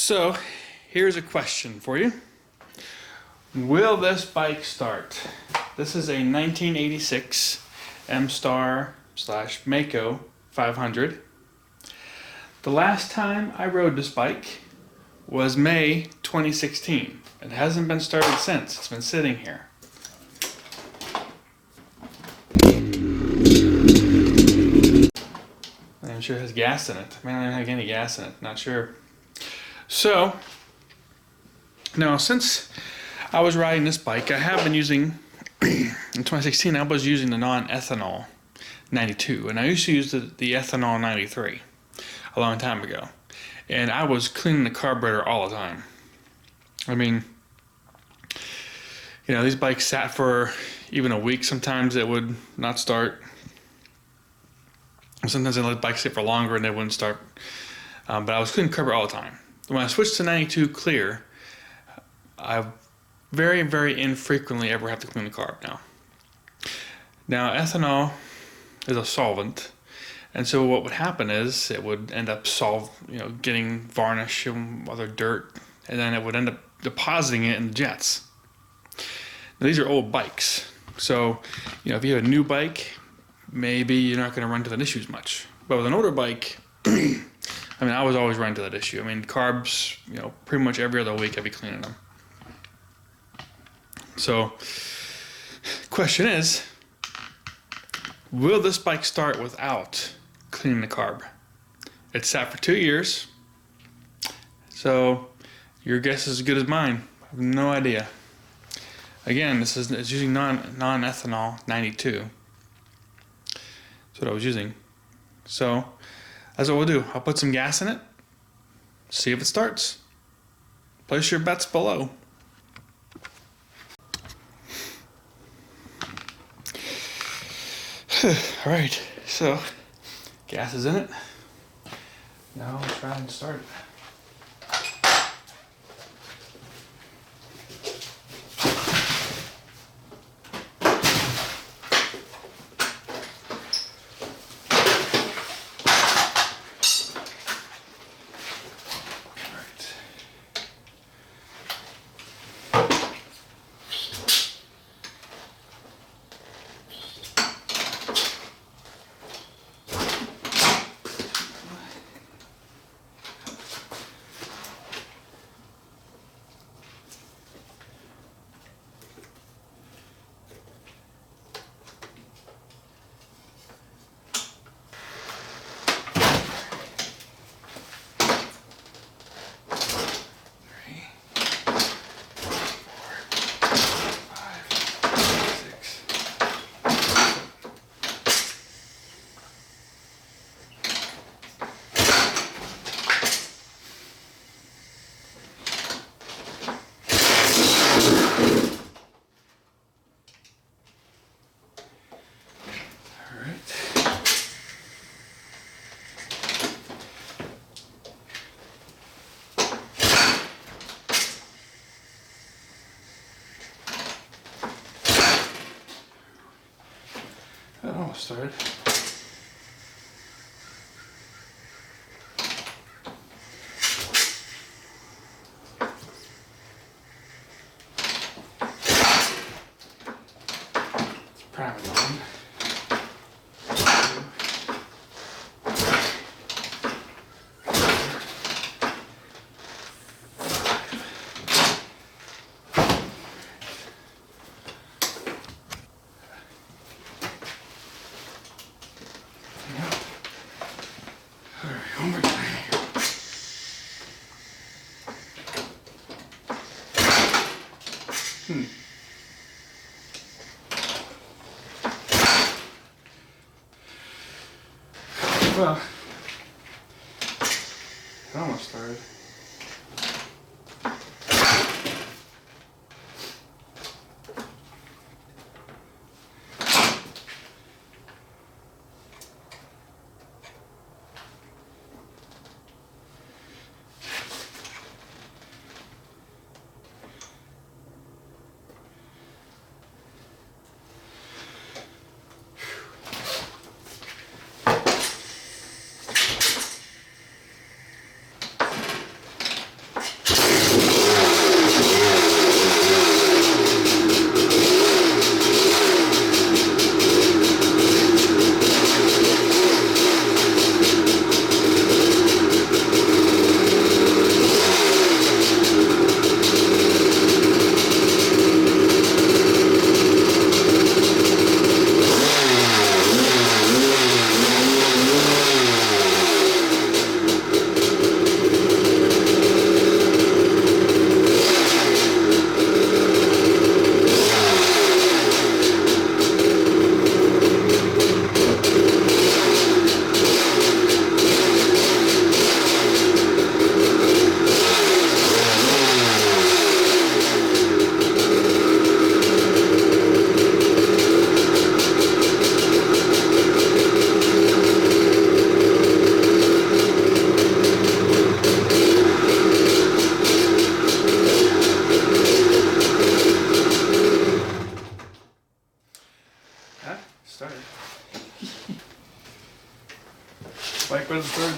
So, here's a question for you. Will this bike start? This is a 1986 M-Star / Maico 500. The last time I rode this bike was May 2016. It hasn't been started since. It's been sitting here. I'm sure it has gas in it. I mean, I don't have any gas in it. Not sure. So, now since I was riding this bike, I have been using, in 2016, I was using the non-ethanol 92. And I used to use the ethanol 93 a long time ago. And I was cleaning the carburetor all the time. I mean, you know, these bikes sat for even a week. Sometimes it would not start. Sometimes I let bikes sit for longer and they wouldn't start. But I was cleaning carburetor all the time. When I switched to 92 clear, I very, very infrequently ever have to clean the carb now. Now, ethanol is a solvent. And so what would happen is it would end up getting varnish and other dirt, and then it would end up depositing it in the jets. Now, these are old bikes. So, you know, if you have a new bike, maybe you're not going to run into that issue as much. But with an older bike, I mean, I was always running into that issue. I mean, carbs, you know, pretty much every other week I'd be cleaning them. So, question is, will this bike start without cleaning the carb? It's sat for 2 years, so your guess is as good as mine. I have no idea. Again, it's using non-ethanol 92. That's what I was using. So that's what we'll do. I'll put some gas in it, see if it starts. Place your bets below. All right, so gas is in it. Now I'll try and start it. That almost started. Prime it on. Well, it almost started.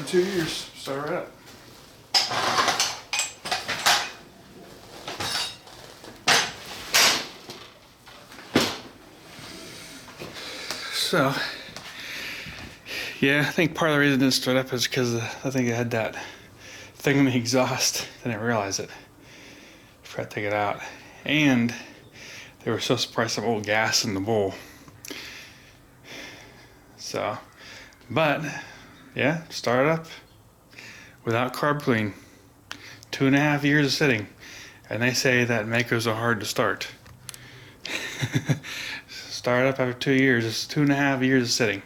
2 years. Start right up. So, yeah, I think part of the reason it didn't start up is because I think it had that thing in the exhaust. I didn't realize it. Forgot to take it out. And they were supposed to price some old gas in the bowl. So, but, yeah, started up without carb clean. 2.5 years of sitting. And they say that Maicos are hard to start. Start up after 2 years. It's 2.5 years of sitting.